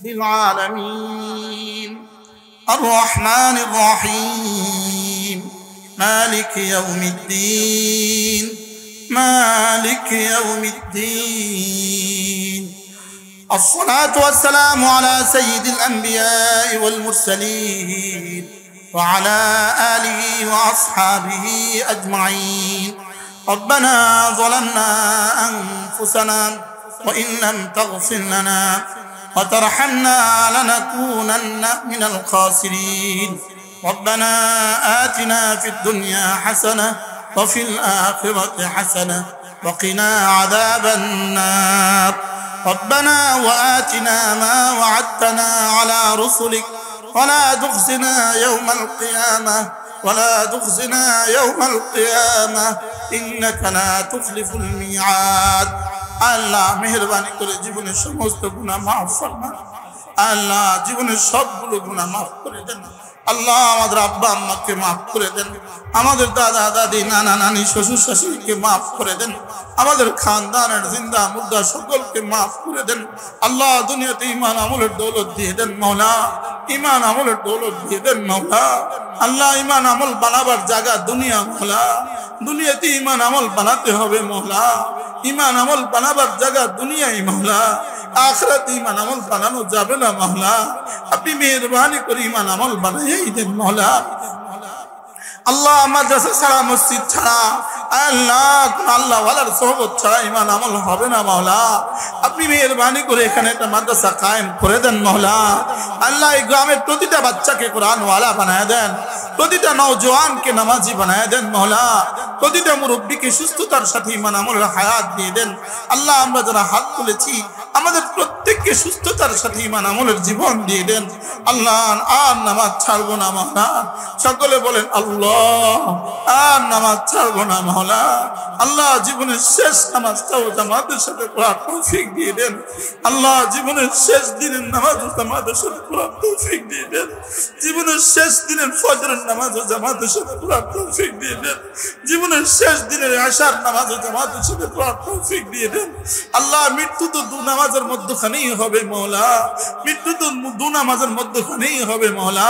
العالمين الرحمن الرحيم مالك يوم الدين مالك يوم الدين الصلاة والسلام على سيد الأنبياء والمرسلين وعلى آله وأصحابه أجمعين ربنا ظلمنا أنفسنا وإن لم تغفر لنا وترحمنا لنكونن من الخاسرين ربنا آتنا في الدنيا حسنة وفي الآخرة حسنة وقنا عذاب النار ربنا وآتنا ما وعدتنا على رسلك ولا تخزنا يوم القيامة ولا تخزنا يوم القيامة إنك لا تخلف الميعاد আল্লাহ মেহেরবানি করে জীবনের সমস্ত গুনাহ মাফ ফরমান আল্লাহ জীবনের সবগুলো গুনাহ মাফ করে দেন আল্লাহ আমাদের আব্বা আম্মাকে মাফ করে দেন আমাদের দাদা দাদি নানা নানি শ্বশুর শাশুড়িকে মাফ করে দেন আমাদের খানদানের জিন্দা মুর্দা সকলকে মাফ করে দেন আল্লাহ দুনিয়াতে ঈমান আমলের দৌলত দিয়ে দেন মাওলা ঈমান আমলের দৌলত দিয়ে দেন মাওলা আল্লাহ ঈমান আমল বানাবার জায়গা দুনিয়া মাওলা দুনিয়াতে ঈমান আমল বানাতে হবে মাওলা ঈমান আমল বানাবার জায়গা দুনিয়ায় মাওলা আখিরাতে ঈমান আমল বানানো যাবে না মাওলা আপনি মেহেরবানি করে ঈমান আমল বানাইয়ে দেন মাওলা আল্লাহ মাদ্রাসা ছাড়া মসজিদ ছাড়া আল্লাহ আল্লাহ ওয়ালার সোহবত ছাড়া ঈমান আমল হবে না মাওলা আপনি মেহেরবানি করে এখানে একটা মাদ্রাসা কায়েম করে দেন মাওলা আল্লাহ এই গ্রামের প্রতিটা বাচ্চাকে কোরআন ওয়ালা বানায় দেন প্রতিটা নওজওয়ানকে নামাজি বানায় দেন মাওলা প্রতিটা মুরব্বীকে সুস্থতার সাথে ঈমান আমলের হায়াত দিয়ে দেন আল্লাহ আমরা যারা হাত তুলেছি আমাদের প্রত্যেককে সুস্থতার সাথে ঈমান আমলের জীবন দিয়ে দেন আল্লাহ আর নামাজ ছাড়বো না মাওলা সকলে বলেন আল্লাহ আর নামাজ ছাড়বো না মাওলা আল্লাহ জীবনের শেষ নামাজটাও জামাতের সাথে পড়ার তৌফিক দিয়ে দেন আল্লাহ জীবনের শেষ দিনের নামাজও জামাতের সাথে পড়ার তৌফিক দিয়ে দেন জীবনের শেষ দিনের ফজরের নামাজও জামাতের সাথে পড়ার তৌফিক দিয়ে দেন জীবনের শেষ দিনের আশার নামাজও জামাতের সাথে পড়ার তৌফিক দিয়ে দেন আল্লাহ মৃত্যু তো দু নামাজের মধ্যখানেই হবে মাওলা মৃত্যু তো দু নামাজের মধ্যখানেই হবে মাওলা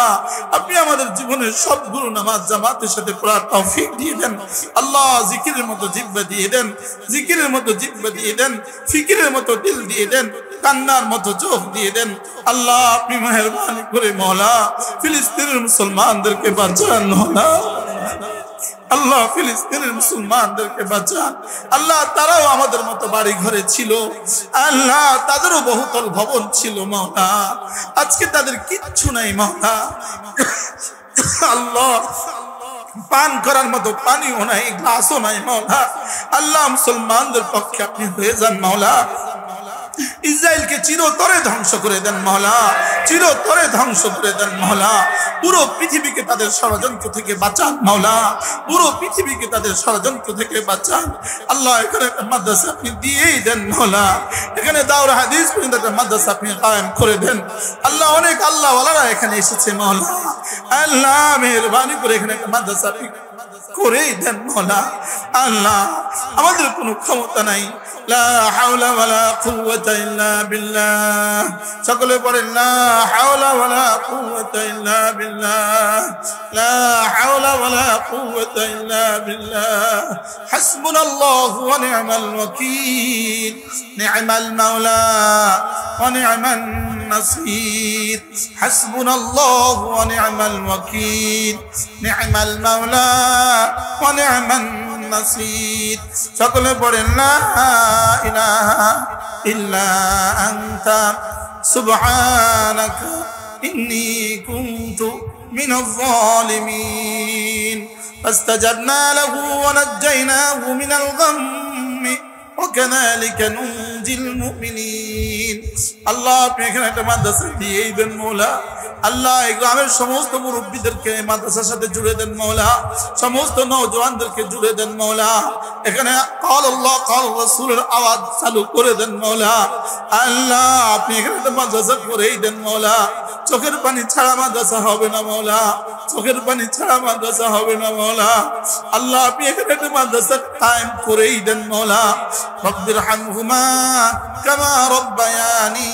আপনি আমাদের জীবনের সবগুলো নামাজ জামাতের সাথে পড়ার তৌফিক দিয়ে দেন আল্লাহ জিকিরের মতো জিহ্বা দিয়ে দেন জিকিরের মতো জিহ্বা দিয়ে দেন ফিকিরের মতো দিল দিয়ে দেন কান্নার মতো চোখ দিয়ে দেন আল্লাহ আপনি মেহেরবানি করে মাওলা ফিলিস্তিনের মুসলমানদেরকে বাঁচান মাওলা আল্লাহ ফিলিস্তিনের মুসলমানদেরকে বাঁচান আল্লাহ তারাও আমাদের মতো বাড়ি ঘরে ছিল আল্লাহ তাদেরও বহুতল ভবন ছিল মাওলা আজকে তাদের কিচ্ছু নাই মাওলা আল্লাহ পান করার মতো পানিও নাই গ্লাসও নাই মাওলা আল্লাহ মুসলমানদের পক্ষে আপনি হয়ে যান মাওলা ইসরায়েলকে চিরতরে ধ্বংস করে দেন মাওলা চিরতরে ধ্বংস করে দেন মাওলা পুরো পৃথিবীকে তাদের ষড়যন্ত্র থেকে বাঁচান মাওলা পুরো পৃথিবীকে তাদের ষড়যন্ত্র থেকে বাঁচান আল্লাহ এখানে একটা মাদ্রাসা আপনি দিয়েই দেন মাওলা এখানে দাওরা হাদিস পর্যন্ত একটা মাদ্রাসা আপনি কায়েম করে দেন আল্লাহ অনেক আল্লাহ ওয়ালারা এখানে এসেছে মাওলা আল্লাহ মেহেরবানি করে এখানে একটা মাদ্রাসা আপনি করেই দেন মাওলা আল্লাহ আমাদের কোনো ক্ষমতা নাই লা হাওলা ওয়ালা কুওয়াতা ইল্লা বিল্লাহ সকলে পড়েন লা হাওলা ওয়ালা কুওয়াতা ইল্লা বিল্লাহ লা হাওলা ওয়ালা কুওয়াতা ইল্লা বিল্লাহ হাসবুনাল্লাহু ওয়া নি'মাল ওয়াকিল নি'মাল মাওলা ওয়া নি'মান নাসীর হাসবুনাল্লাহু ওয়া নি'মাল ওয়াকিল নি'মাল মাওলা ওয়া নি'মান নাসীর সকলে পড়েন লা ইলাহা ইল্লা আনতা সুবহানাকা ইন্নী কুনতু মিনাজ জালিমিন ফাস্তাজাবনা লাহু ওয়া নাজ্জায়নাহু মিনাল গাম্মি وكذلك ننجي المؤمنين আল্লাহ আপনি এখানে একটা মাদ্রাসা দিয়েই দেন মাওলা আল্লাহ এই গ্রামের সমস্ত মুরব্বীদেরকে মাদ্রাসার সাথে জুড়ে দেন মাওলা সমস্ত নওজওয়ানদেরকে জুড়ে দেন মাওলা এখানে قال الله قال রাসূলের আওয়াজ চালু করে দেন মাওলা আল্লাহ আপনি এখানে একটা মাদ্রাসা করেই দেন মাওলা চোখের পানি ছাড়া মাদ্রাসা হবে না মাওলা চোখের পানি ছাড়া মাদ্রাসা হবে না মাওলা আল্লাহ আপনি এখানে একটা মাদ্রাসা কায়েম করেই দেন মাওলা রব্বিরহামহুমা কামা রব্বায়ানি